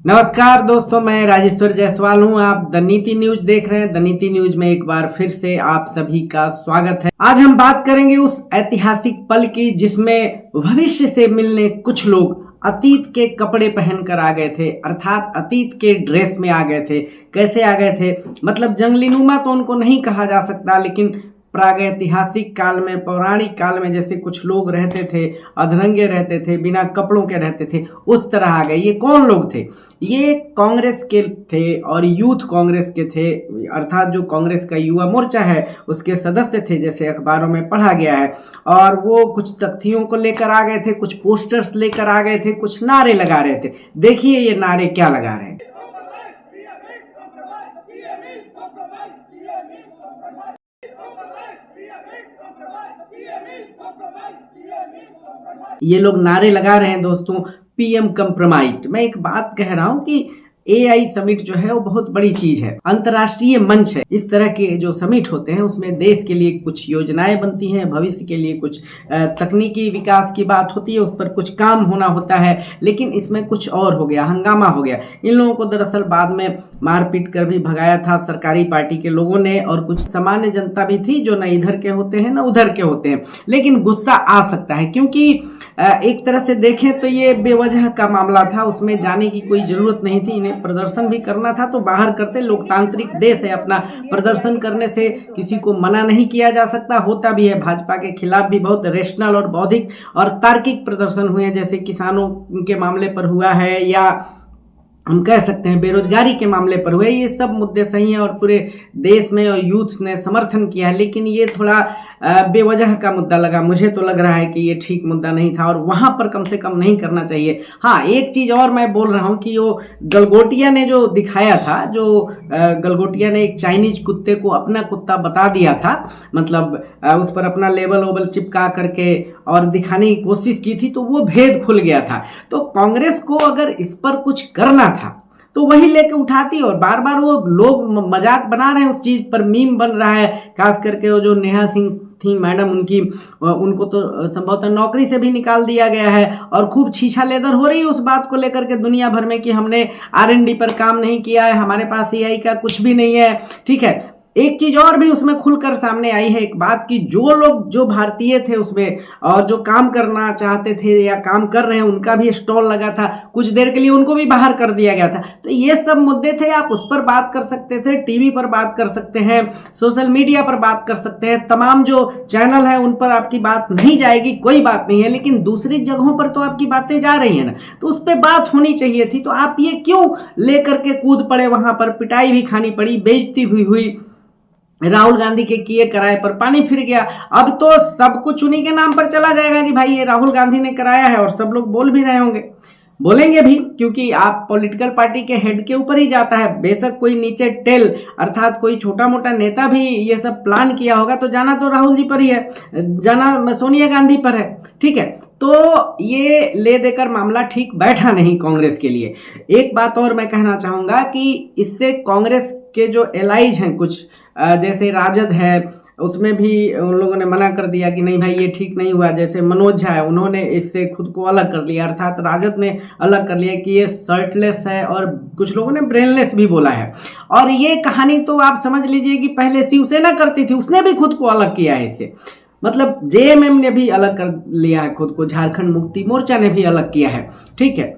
नमस्कार दोस्तों, मैं राजेश्वर जायसवाल हूं। आप द नीति न्यूज देख रहे हैं। द नीति न्यूज में एक बार फिर से आप सभी का स्वागत है। आज हम बात करेंगे उस ऐतिहासिक पल की जिसमें भविष्य से मिलने कुछ लोग अतीत के कपड़े पहनकर आ गए थे, अर्थात अतीत के ड्रेस में आ गए थे। कैसे आ गए थे? मतलब जंगलीनुमा तो उनको नहीं कहा जा सकता, लेकिन प्रागैतिहासिक काल में, पौराणिक काल में जैसे कुछ लोग रहते थे, अधरंगे रहते थे, बिना कपड़ों के रहते थे, उस तरह आ गए। ये कौन लोग थे? ये कांग्रेस के थे और यूथ कांग्रेस के थे, अर्थात जो कांग्रेस का युवा मोर्चा है उसके सदस्य थे, जैसे अखबारों में पढ़ा गया है। और वो कुछ तथ्यों को लेकर आ गए थे, कुछ पोस्टर्स लेकर आ गए थे, कुछ नारे लगा रहे थे। देखिए ये नारे क्या लगा रहे हैं। ये लोग नारे लगा रहे हैं दोस्तों, पीएम कंप्रोमाइज्ड। मैं एक बात कह रहा हूं कि एआई समिट जो है वो बहुत बड़ी चीज है, अंतर्राष्ट्रीय मंच है। इस तरह के जो समिट होते हैं उसमें देश के लिए कुछ योजनाएं बनती हैं, भविष्य के लिए कुछ तकनीकी विकास की बात होती है, उस पर कुछ काम होना होता है। लेकिन इसमें कुछ और हो गया, हंगामा हो गया। इन लोगों को दरअसल बाद में मारपीट कर भी भगाया था सरकारी पार्टी के लोगों ने, और कुछ सामान्य जनता भी थी जो न इधर के होते हैं न उधर के होते हैं। लेकिन गुस्सा आ सकता है, क्योंकि एक तरह से देखें तो ये बेवजह का मामला था, उसमें जाने की कोई जरूरत नहीं थी। इन्हें प्रदर्शन भी करना था तो बाहर करते, लोकतांत्रिक देश है, अपना प्रदर्शन करने से किसी को मना नहीं किया जा सकता। होता भी है, भाजपा के खिलाफ भी बहुत रेशनल और बौद्धिक और तार्किक प्रदर्शन हुए, जैसे किसानों के मामले पर हुआ है, या हम कह सकते हैं बेरोजगारी के मामले पर हुए। ये सब मुद्दे सही हैं और पूरे देश में और यूथ ने समर्थन किया है। लेकिन ये थोड़ा बेवजह का मुद्दा लगा। मुझे तो लग रहा है कि ये ठीक मुद्दा नहीं था और वहाँ पर कम से कम नहीं करना चाहिए। हाँ, एक चीज़ और मैं बोल रहा हूँ कि वो गलगोटिया ने जो दिखाया था, जो गलगोटिया ने एक चाइनीज कुत्ते को अपना कुत्ता बता दिया था, मतलब उस पर अपना लेबल वोबल चिपका करके और दिखाने की कोशिश की थी, तो वो भेद खुल गया था। तो कांग्रेस को अगर इस पर कुछ करना था तो वही लेके उठाती, और बार बार वो लोग मजाक बना रहे हैं उस चीज पर, मीम बन रहा है। खास करके वो जो नेहा सिंह थी मैडम, उनको तो संभवतः नौकरी से भी निकाल दिया गया है, और खूब छीछा लेदर हो रही है उस बात को लेकर के दुनिया भर में कि हमने आरएनडी पर काम नहीं किया है, हमारे पास एआई का कुछ भी नहीं है। ठीक है, एक चीज और भी उसमें खुलकर सामने आई है, एक बात की, जो लोग जो भारतीय थे उसमें और जो काम करना चाहते थे या काम कर रहे हैं, उनका भी स्टॉल लगा था, कुछ देर के लिए उनको भी बाहर कर दिया गया था। तो ये सब मुद्दे थे, आप उस पर बात कर सकते थे, टीवी पर बात कर सकते हैं, सोशल मीडिया पर बात कर सकते हैं, तमाम जो चैनल है उन पर आपकी बात नहीं जाएगी, कोई बात नहीं है। लेकिन दूसरी जगहों पर तो आपकी बातें जा रही है ना, तो उस पर बात होनी चाहिए थी। तो आप ये क्यों लेकर के कूद पड़े? वहां पर पिटाई भी खानी पड़ी, बेइज्जती भी हुई, राहुल गांधी के किए कराए पर पानी फिर गया। अब तो सब कुछ उन्हीं के नाम पर चला जाएगा कि भाई ये राहुल गांधी ने कराया है, और सब लोग बोल भी रहे होंगे, बोलेंगे भी, क्योंकि आप पॉलिटिकल पार्टी के हेड के ऊपर ही जाता है। बेशक कोई नीचे टेल अर्थात कोई छोटा मोटा नेता भी ये सब प्लान किया होगा, तो जाना तो राहुल जी पर ही है, जाना सोनिया गांधी पर है। ठीक है, तो ये ले देकर मामला ठीक बैठा नहीं कांग्रेस के लिए। एक बात और मैं कहना चाहूंगा कि इससे कांग्रेस के जो एलाइज हैं कुछ, जैसे राजद है, उसमें भी उन लोगों ने मना कर दिया कि नहीं भाई ये ठीक नहीं हुआ। जैसे मनोज झा है, उन्होंने इससे खुद को अलग कर लिया, अर्थात राजद ने अलग कर लिया कि ये शर्टलेस है, और कुछ लोगों ने ब्रेनलेस भी बोला है। और ये कहानी तो आप समझ लीजिए कि पहले शिवसेना करती थी, उसने भी खुद को अलग किया है इससे। मतलब जेएमएम ने भी अलग कर लिया है खुद को, झारखंड मुक्ति मोर्चा ने भी अलग किया है। ठीक है,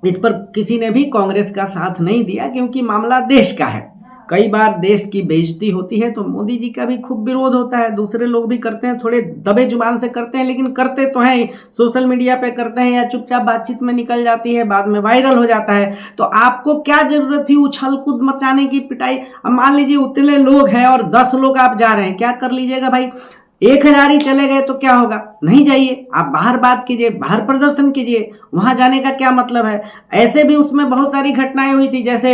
इस पर किसी ने भी कांग्रेस का साथ नहीं दिया, क्योंकि मामला देश का है। कई बार देश की बेइज्जती होती है तो मोदी जी का भी खूब विरोध होता है, दूसरे लोग भी करते हैं, थोड़े दबे जुबान से करते हैं, लेकिन करते तो हैं, सोशल मीडिया पे करते हैं या चुपचाप बातचीत में निकल जाती है, बाद में वायरल हो जाता है। तो आपको क्या जरूरत थी उछल कूद मचाने की, पिटाई? अब मान लीजिए उतने लोग हैं और 10 लोग आप जा रहे हैं, क्या कर लीजिएगा भाई? 1000 ही चले गए तो क्या होगा? नहीं जाइए, आप बाहर बात कीजिए, बाहर प्रदर्शन कीजिए, वहां जाने का क्या मतलब है? ऐसे भी उसमें बहुत सारी घटनाएं हुई थी, जैसे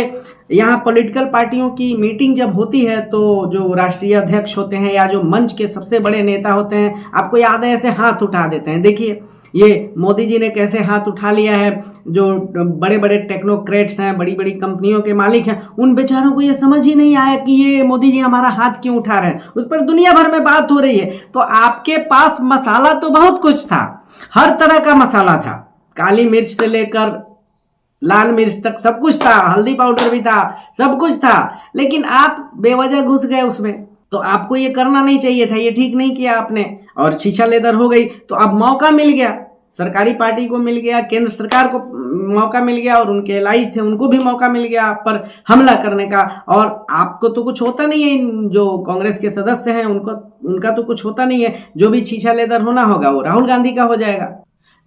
यहाँ पॉलिटिकल पार्टियों की मीटिंग जब होती है तो जो राष्ट्रीय अध्यक्ष होते हैं या जो मंच के सबसे बड़े नेता होते हैं, आपको याद है, ऐसे हाथ उठा देते हैं। देखिए ये मोदी जी ने कैसे हाथ उठा लिया है। जो बड़े बड़े टेक्नोक्रेट्स हैं, बड़ी बड़ी कंपनियों के मालिक हैं, उन बेचारों को ये समझ ही नहीं आया कि ये मोदी जी हमारा हाथ क्यों उठा रहे हैं। उस पर दुनिया भर में बात हो रही है। तो आपके पास मसाला तो बहुत कुछ था, हर तरह का मसाला था, काली मिर्च से लेकर लाल मिर्च तक सब कुछ था, हल्दी पाउडर भी था, सब कुछ था, लेकिन आप बेवजह घुस गए उसमें। तो आपको ये करना नहीं चाहिए था, ये ठीक नहीं किया आपने, और शीशा लेदर हो गई। तो अब मौका मिल गया, सरकारी पार्टी को मिल गया, केंद्र सरकार को मौका मिल गया, और उनके एलाइज थे उनको भी मौका मिल गया आप पर हमला करने का। और आपको तो कुछ होता नहीं है, जो कांग्रेस के सदस्य हैं उनका तो कुछ होता नहीं है, जो भी शीशा लेदर होना होगा वो राहुल गांधी का हो जाएगा।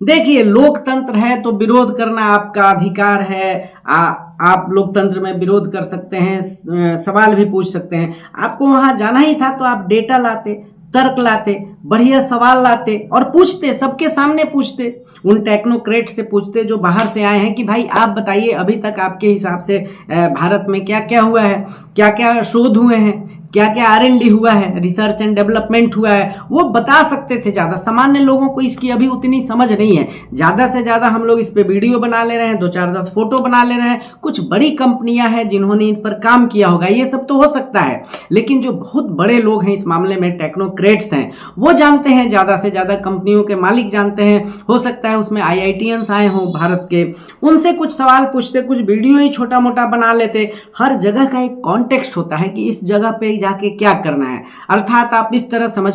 देखिए, लोकतंत्र है तो विरोध करना आपका अधिकार है। आप लोकतंत्र में विरोध कर सकते हैं, सवाल भी पूछ सकते हैं। आपको वहां जाना ही था तो आप डेटा लाते, तर्क लाते, बढ़िया सवाल लाते और पूछते, सबके सामने पूछते, उन टेक्नोक्रेट से पूछते जो बाहर से आए हैं कि भाई आप बताइए अभी तक आपके हिसाब से भारत में क्या क्या हुआ है, क्या क्या शोध हुए हैं, क्या क्या R&D हुआ है, रिसर्च एंड डेवलपमेंट हुआ है, वो बता सकते थे। ज़्यादा सामान्य लोगों को इसकी अभी उतनी समझ नहीं है। ज़्यादा से ज़्यादा हम लोग इस पे वीडियो बना ले रहे हैं, 2-4-10 फोटो बना ले रहे हैं। कुछ बड़ी कंपनियां हैं जिन्होंने इन पर काम किया होगा, ये सब तो हो सकता है, लेकिन जो बहुत बड़े लोग हैं इस मामले में, टेक्नोक्रेट्स हैं, वो जानते हैं, ज़्यादा से ज़्यादा कंपनियों के मालिक जानते हैं। हो सकता है उसमें IITians आए हों भारत के, उनसे कुछ सवाल पूछते, कुछ वीडियो ही छोटा मोटा बना लेते। हर जगह का एक कॉन्टेक्स्ट होता है कि इस जगह पे जाके क्या करना है। अर्थात आप इस तरह समझ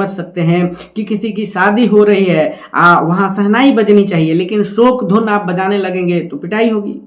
सकते हैं कि किसी की शादी हो रही है, वहां शहनाई बजनी चाहिए, लेकिन शोक धुन आप बजाने लगेंगे तो पिटाई होगी।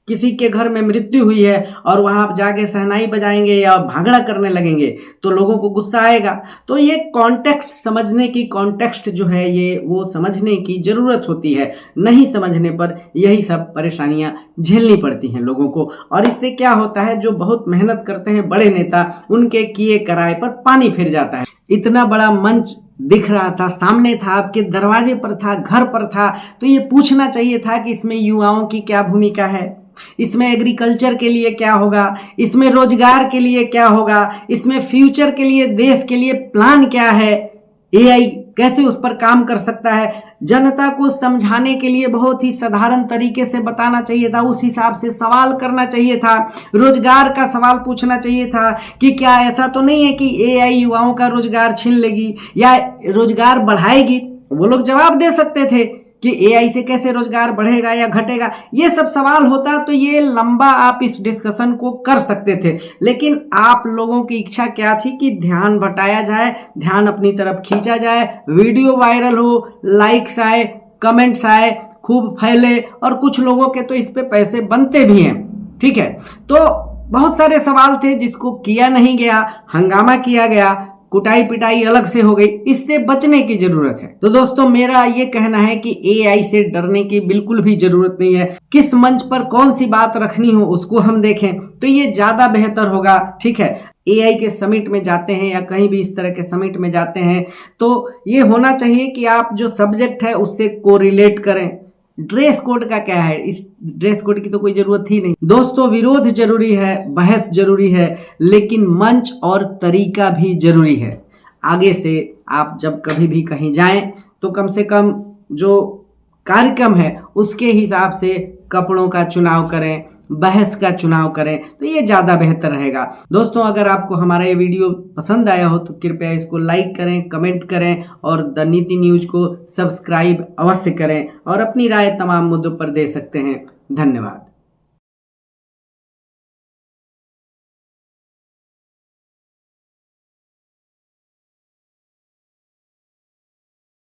किसी के घर में मृत्यु हुई है और वहां आप जाके शहनाई बजाएंगे या भांगड़ा करने लगेंगे तो लोगों को गुस्सा आएगा। तो ये कॉन्टेक्स्ट समझने की, कॉन्टेक्स्ट जो है ये वो समझने की जरूरत होती है। नहीं समझने पर यही सब परेशानियां झेलनी पड़ती हैं लोगों को। और इससे क्या होता है, जो बहुत मेहनत करते हैं बड़े नेता, उनके किए कराए पर पानी फिर जाता है। इतना बड़ा मंच दिख रहा था, सामने था, आपके दरवाजे पर था, घर पर था, तो ये पूछना चाहिए था कि इसमें युवाओं की क्या भूमिका है, इसमें एग्रीकल्चर के लिए क्या होगा, इसमें रोजगार के लिए क्या होगा, इसमें फ्यूचर के लिए, देश के लिए प्लान क्या है, AI कैसे उस पर काम कर सकता है। जनता को समझाने के लिए बहुत ही साधारण तरीके से बताना चाहिए था, उस हिसाब से सवाल करना चाहिए था। रोजगार का सवाल पूछना चाहिए था कि क्या ऐसा तो नहीं है कि AI युवाओं का रोजगार छीन लेगी या रोजगार बढ़ाएगी। वो लोग जवाब दे सकते थे कि AI से कैसे रोजगार बढ़ेगा या घटेगा। ये सब सवाल होता तो ये लंबा आप इस डिस्कशन को कर सकते थे, लेकिन आप लोगों की इच्छा क्या थी कि ध्यान भटाया जाए, ध्यान अपनी तरफ खींचा जाए, वीडियो वायरल हो, लाइक्स आए, कमेंट्स आए, खूब फैले, और कुछ लोगों के तो इस पे पैसे बनते भी हैं। ठीक है, तो बहुत सारे सवाल थे जिसको किया नहीं गया, हंगामा किया गया, कुटाई पिटाई अलग से हो गई। इससे बचने की जरूरत है। तो दोस्तों, मेरा ये कहना है कि AI से डरने की बिल्कुल भी जरूरत नहीं है। किस मंच पर कौन सी बात रखनी हो उसको हम देखें तो ये ज्यादा बेहतर होगा। ठीक है, AI के समिट में जाते हैं या कहीं भी इस तरह के समिट में जाते हैं तो ये होना चाहिए कि आप जो सब्जेक्ट है उससे कोरिलेट करें। ड्रेस कोड का क्या है, इस ड्रेस कोड की तो कोई जरूरत ही नहीं। दोस्तों, विरोध जरूरी है, बहस जरूरी है, लेकिन मंच और तरीका भी जरूरी है। आगे से आप जब कभी भी कहीं जाएं तो कम से कम जो कार्यक्रम है उसके हिसाब से कपड़ों का चुनाव करें, बहस का चुनाव करें, तो ये ज़्यादा बेहतर रहेगा। दोस्तों, अगर आपको हमारा ये वीडियो पसंद आया हो तो कृपया इसको लाइक करें, कमेंट करें और द नीति न्यूज को सब्सक्राइब अवश्य करें और अपनी राय तमाम मुद्दों पर दे सकते हैं। धन्यवाद।